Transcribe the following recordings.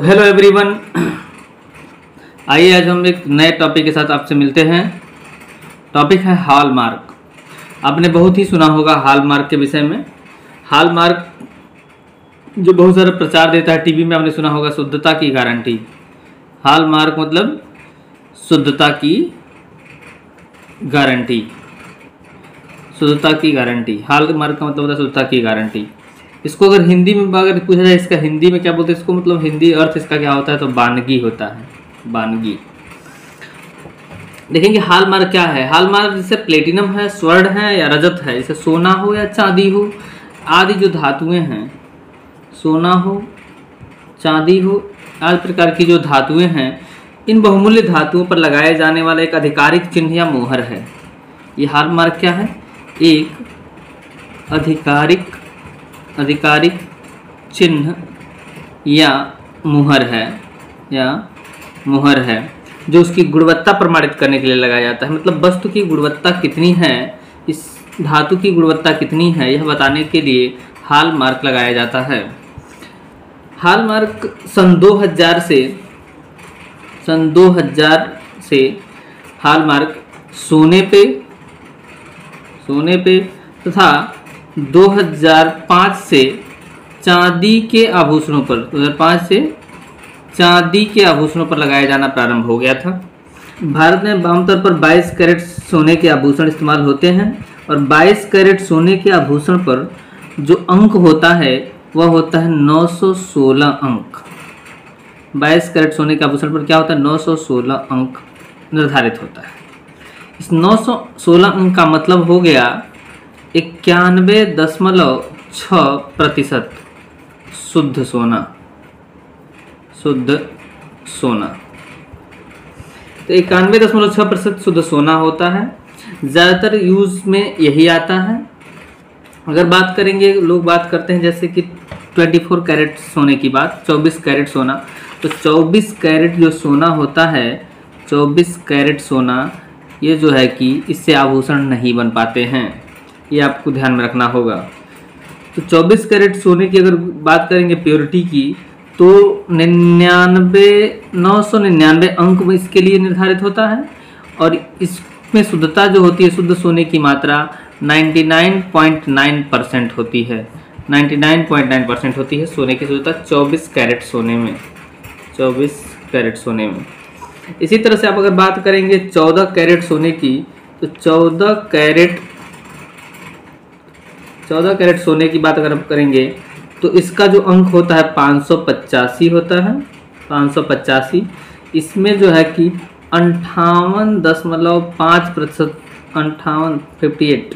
Hello everyone, आइए आज हम एक नए टॉपिक के साथ आपसे मिलते हैं। टॉपिक है हॉलमार्क। आपने बहुत ही सुना होगा हॉलमार्क के विषय में। हॉलमार्क जो बहुत सारा प्रचार देता है टीवी में, आपने सुना होगा शुद्धता की गारंटी। हॉलमार्क मतलब शुद्धता की गारंटी। शुद्धता की गारंटी, हॉलमार्क का मतलब होता है शुद्धता की गारंटी। इसको अगर हिंदी में अगर पूछा जाए इसका हिंदी में क्या बोलते हैं इसको, मतलब हिंदी अर्थ इसका क्या होता है, तो बानगी होता है। बानगी। देखेंगे हॉलमार्क क्या है। हॉलमार्क जैसे प्लेटिनम है, स्वर्ण है या रजत है, जैसे सोना हो या चांदी हो, आदि जो धातुएं हैं, सोना हो चांदी हो आदि प्रकार की जो धातुएं हैं, इन बहुमूल्य धातुओं पर लगाए जाने वाला एक आधिकारिक चिन्ह या मोहर है। ये हॉलमार्क क्या है? एक आधिकारिक चिन्ह या मुहर है जो उसकी गुणवत्ता प्रमाणित करने के लिए लगाया जाता है। मतलब वस्तु की गुणवत्ता कितनी है, इस धातु की गुणवत्ता कितनी है, यह बताने के लिए हॉलमार्क लगाया जाता है। हॉलमार्क सन 2000 से हॉलमार्क सोने पे तथा 2005 से चांदी के आभूषणों पर 2005 से चांदी के आभूषणों पर लगाया जाना प्रारंभ हो गया था। भारत में आमतौर पर 22 कैरेट सोने के आभूषण इस्तेमाल होते हैं और 22 कैरेट सोने के आभूषण पर जो अंक होता है वह होता है 916 अंक। 22 कैरेट सोने के आभूषण पर क्या होता है? 916 अंक निर्धारित होता है। इस 916 अंक का मतलब हो गया 91.6% शुद्ध सोना। तो 91.6% शुद्ध सोना होता है। ज़्यादातर यूज में यही आता है। अगर बात करेंगे, लोग बात करते हैं जैसे कि 24 कैरेट सोने की बात, 24 कैरेट सोना, तो 24 कैरेट जो सोना होता है, 24 कैरेट सोना ये जो है कि इससे आभूषण नहीं बन पाते हैं, ये आपको ध्यान में रखना होगा। तो 24 कैरेट सोने की अगर बात करेंगे प्योरिटी की, तो 999 अंक इसके लिए निर्धारित होता है और इसमें शुद्धता जो होती है, शुद्ध सोने की मात्रा 99.9% होती है। 99.9% होती है सोने की शुद्धता 24 कैरेट सोने में। 24 कैरेट सोने में। इसी तरह से आप अगर बात करेंगे 14 कैरेट सोने की, तो 14 कैरेट सोने की बात अगर आप करेंगे तो इसका जो अंक होता है 585 होता है। 585 इसमें जो है कि 58.5%,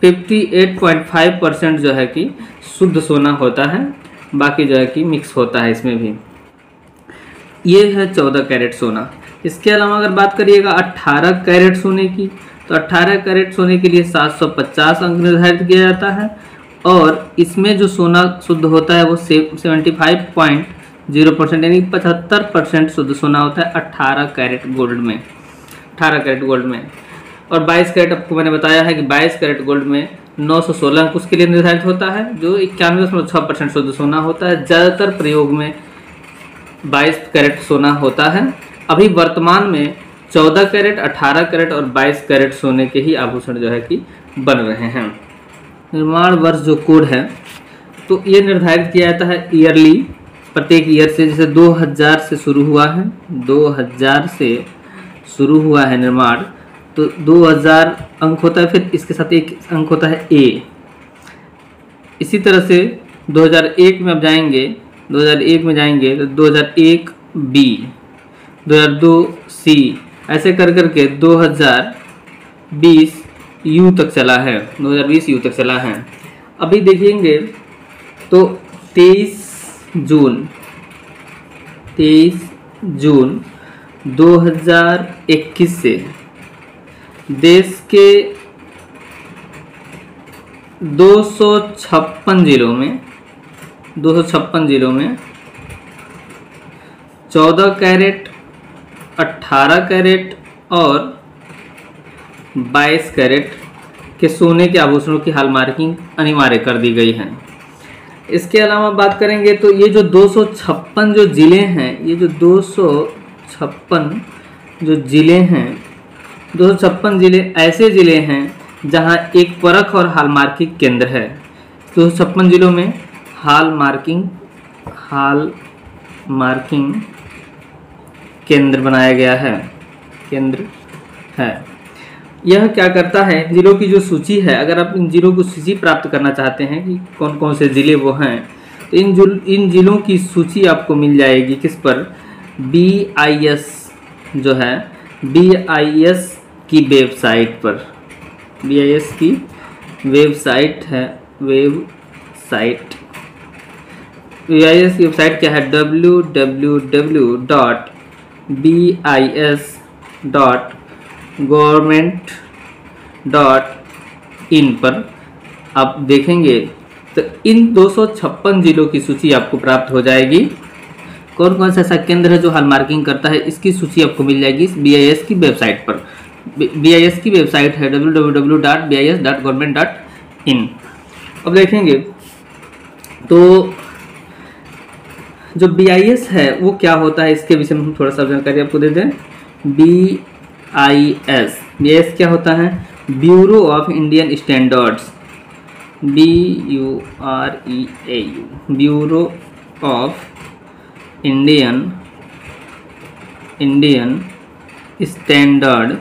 58.5% जो है कि शुद्ध सोना होता है, बाकी जो है कि मिक्स होता है इसमें भी। ये है 14 कैरेट सोना। इसके अलावा अगर बात करिएगा 18 कैरेट सोने की, तो 18 कैरेट सोने के लिए 750 अंक निर्धारित किया जाता है और इसमें जो सोना शुद्ध होता है वो 75.0% यानी 75% शुद्ध सोना होता है 18 कैरेट गोल्ड में। 18 कैरेट गोल्ड में। और 22 कैरेट आपको मैंने बताया है कि 22 कैरेट गोल्ड में 916 अंक उसके लिए निर्धारित होता है, जो 91.6% शुद्ध सोना होता है। ज़्यादातर प्रयोग में 22 कैरेट सोना होता है। अभी वर्तमान में 14 कैरेट, 18 कैरेट और 22 कैरेट सोने के ही आभूषण जो है कि बन रहे हैं। निर्माण वर्ष जो कोड है, तो ये निर्धारित किया जाता है ईयरली, प्रत्येक ईयर से। जैसे 2000 से शुरू हुआ है, 2000 से शुरू हुआ है निर्माण, तो 2000 अंक होता है, फिर इसके साथ एक अंक होता है ए। इसी तरह से 2001 में आप जाएंगे, 2001 में जाएंगे तो 2001 बी, 2002 सी, ऐसे कर करके 2020 यू तक चला है। 2020 यू तक चला है। अभी देखेंगे तो 23 जून 2021 से देश के 256 जिलों में 14 कैरेट, 18 कैरेट और 22 कैरेट के सोने के आभूषणों की हॉलमार्किंग अनिवार्य कर दी गई है। इसके अलावा बात करेंगे तो ये जो 256 जो ज़िले हैं, ये जो 256 जो ज़िले हैं, 256 ज़िले ऐसे ज़िले हैं जहां एक परख और हॉलमार्किंग केंद्र है। 256 ज़िलों में हॉलमार्किंग केंद्र बनाया गया है, केंद्र है। यह क्या करता है, ज़िलों की जो सूची है, अगर आप इन ज़िलों की सूची प्राप्त करना चाहते हैं कि कौन कौन से ज़िले वो हैं, तो इन ज़िलों की सूची आपको मिल जाएगी किस पर, BIS जो है, BIS की वेबसाइट पर। BIS की वेबसाइट है, BIS की वेबसाइट क्या है, www.bis.government.in पर आप देखेंगे तो इन 256 ज़िलों की सूची आपको प्राप्त हो जाएगी। कौन कौन सा ऐसा केंद्र है जो हॉलमार्किंग करता है, इसकी सूची आपको मिल जाएगी इस BIS की वेबसाइट पर। BIS की वेबसाइट है www.bis.government.in। अब देखेंगे तो जो BIS है वो क्या होता है, इसके विषय में हम थोड़ा सा जानकारी आपको दे दें। BIS क्या होता है, bureau of Indian standards, BUREAU, bureau of Indian standard,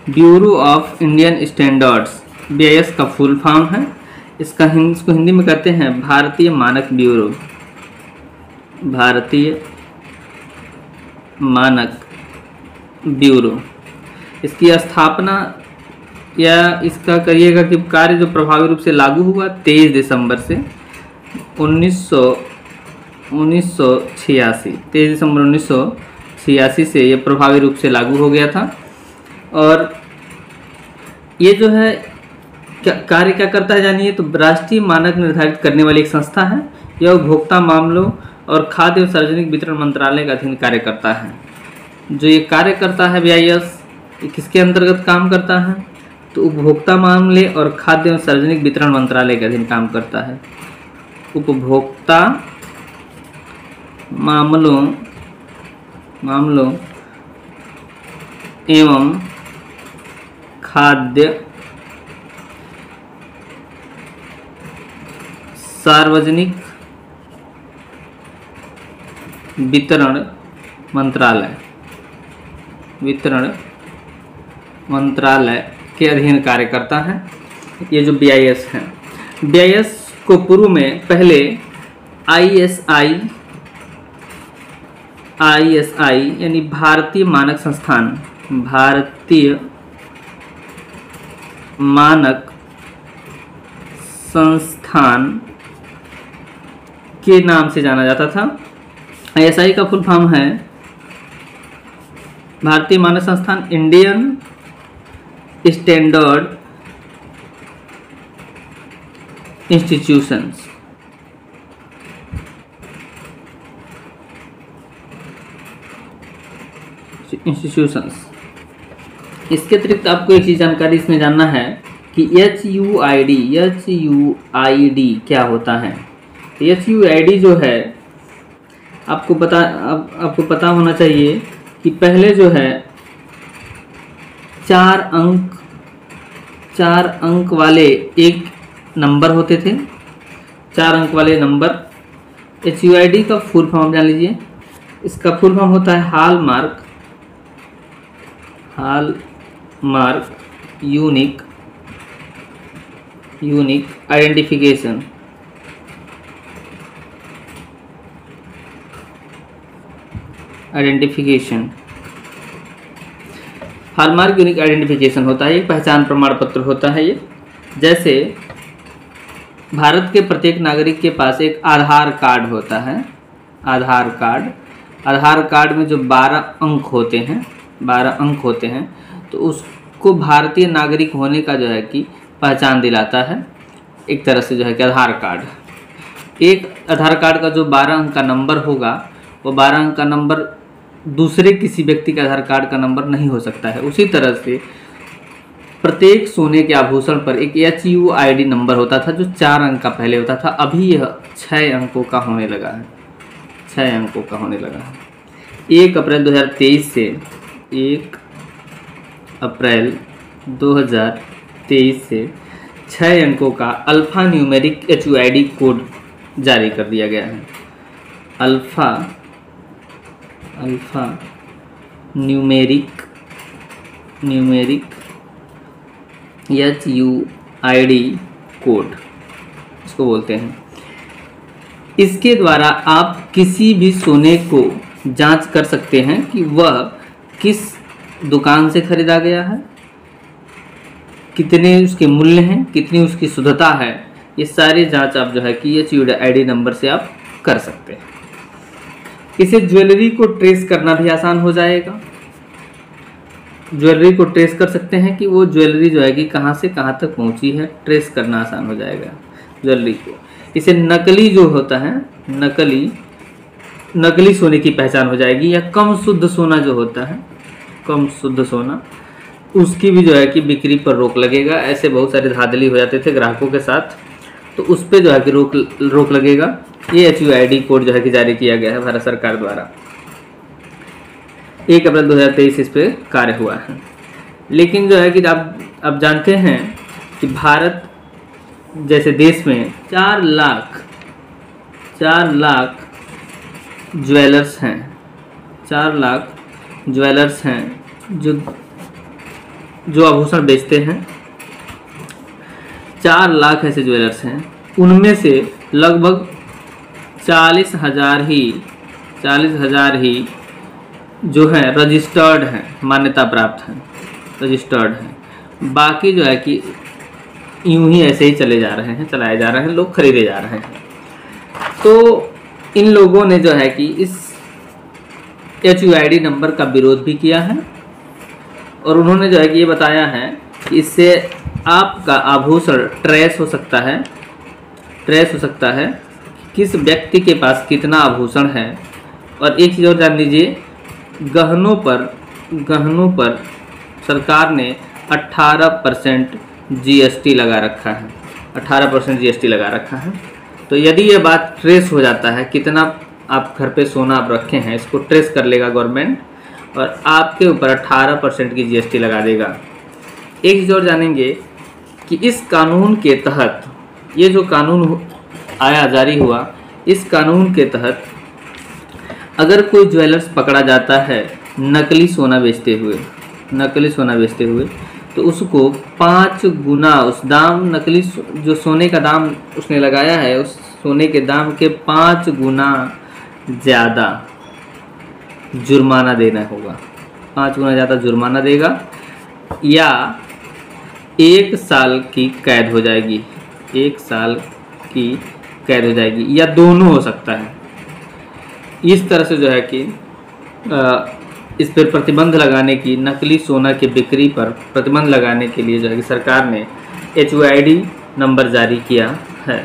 bureau of Indian standards BIS का फुल फॉर्म है। इसको हिंदी में कहते हैं भारतीय मानक ब्यूरो, भारतीय मानक ब्यूरो। इसकी स्थापना या इसका करिएगा कि कार्य जो प्रभावी रूप से लागू हुआ 23 दिसंबर से 1986, 23 दिसंबर 1986 से ये प्रभावी रूप से लागू हो गया था। और ये जो है कार्य क्या करता है जानिए, तो राष्ट्रीय मानक निर्धारित करने वाली एक संस्था है। यह उपभोक्ता मामलों और खाद्य एवं सार्वजनिक वितरण मंत्रालय का अधीन कार्य करता है। जो ये कार्य करता है BIS, किसके अंतर्गत काम करता है, तो उपभोक्ता मामले और खाद्य एवं सार्वजनिक वितरण मंत्रालय के अधीन काम करता है। उपभोक्ता मामलों एवं खाद्य सार्वजनिक वितरण मंत्रालय के अधीन कार्य करता है ये जो BIS है। BIS को पूर्व में पहले ISI यानी भारतीय मानक संस्थान के नाम से जाना जाता था। ISI का फुल फॉर्म है भारतीय मानक संस्थान, इंडियन स्टैंडर्ड इंस्टीट्यूशंस। इसके अतिरिक्त आपको एक चीज़ जानकारी इसमें जानना है कि HUID क्या होता है। तो HUID जो है आपको पता होना चाहिए कि पहले जो है 4 अंक वाले एक नंबर होते थे, 4 अंक वाले नंबर। HUID का फुल फॉर्म जान लीजिए। इसका फुल फॉर्म होता है hallmark unique identification. Hallmark unique identification होता है, एक पहचान प्रमाण पत्र होता है ये। जैसे भारत के प्रत्येक नागरिक के पास एक आधार कार्ड होता है। आधार कार्ड में जो 12 अंक होते हैं तो उसको भारतीय नागरिक होने का जो है कि पहचान दिलाता है एक तरह से, जो है कि आधार कार्ड। एक आधार कार्ड का जो 12 अंक का नंबर होगा वो 12 अंक का नंबर दूसरे किसी व्यक्ति के आधार कार्ड का नंबर नहीं हो सकता है। उसी तरह से प्रत्येक सोने के आभूषण पर एक HUID नंबर होता था जो 4 अंक का पहले होता था, अभी यह 6 अंकों का होने लगा है। 6 अंकों का होने लगा है। 1 अप्रैल 2023 से 1 अप्रैल 2023 से 6 अंकों का अल्फ़ा न्यूमेरिक HUID कोड जारी कर दिया गया है। अल्फ़ा न्यूमेरिक HUID कोड इसको बोलते हैं। इसके द्वारा आप किसी भी सोने को जांच कर सकते हैं कि वह किस दुकान से खरीदा गया है, कितने उसके मूल्य हैं, कितनी उसकी शुद्धता है। ये सारी जांच आप जो है कि HUID नंबर से आप कर सकते हैं। इसे ज्वेलरी को ट्रेस करना भी आसान हो जाएगा। ज्वेलरी को ट्रेस कर सकते हैं कि वो ज्वेलरी जो है कि कहाँ से कहाँ तक पहुँची है, ट्रेस करना आसान हो जाएगा ज्वेलरी को। इसे नकली जो होता है, नकली सोने की पहचान हो जाएगी, या कम शुद्ध सोना जो होता है, कम शुद्ध सोना, उसकी भी जो है कि बिक्री पर रोक लगेगा। ऐसे बहुत सारे धांधली हो जाते थे ग्राहकों के साथ, तो उस पर जो है कि रोक लगेगा। ये HUID कोड जो है कि जारी किया गया है भारत सरकार द्वारा। 1 अप्रैल 2023 इस पर कार्य हुआ है। लेकिन जो है कि आप जानते हैं कि भारत जैसे देश में 4 लाख ज्वेलर्स हैं। 4 लाख ज्वेलर्स हैं जो आभूषण बेचते हैं। 4 लाख ऐसे ज्वेलर्स हैं। उनमें से लगभग 40,000 ही जो है रजिस्टर्ड हैं, मान्यता प्राप्त हैं, रजिस्टर्ड हैं। बाकी जो है कि यूं ही ऐसे ही चलाए जा रहे हैं, लोग खरीदे जा रहे हैं। तो इन लोगों ने जो है कि इस HUID नंबर का विरोध भी किया है, और उन्होंने जो है कि ये बताया है कि इससे आपका आभूषण ट्रेस हो सकता है किस व्यक्ति के पास कितना आभूषण है। और एक चीज़ और जान लीजिए, गहनों पर सरकार ने 18% GST लगा रखा है। 18% GST लगा रखा है। तो यदि ये बात ट्रेस हो जाता है, कितना आप घर पे सोना आप रखे हैं, इसको ट्रेस कर लेगा गवर्नमेंट और आपके ऊपर 18% की GST लगा देगा। एक चीज़ और जानेंगे कि इस कानून के तहत, ये जो कानून आया, जारी हुआ, इस कानून के तहत अगर कोई ज्वेलर्स पकड़ा जाता है नकली सोना बेचते हुए, तो उसको 5 गुना उस दाम, नकली जो सोने का दाम उसने लगाया है, उस सोने के दाम के 5 गुना ज़्यादा जुर्माना देना होगा। 5 गुना ज़्यादा जुर्माना देगा, या 1 साल की कैद हो जाएगी। 1 साल की कैद हो जाएगी, या दोनों हो सकता है। इस तरह से जो है कि इस पर प्रतिबंध लगाने की, नकली सोना की बिक्री पर प्रतिबंध लगाने के लिए जो है कि सरकार ने HUID नंबर जारी किया है।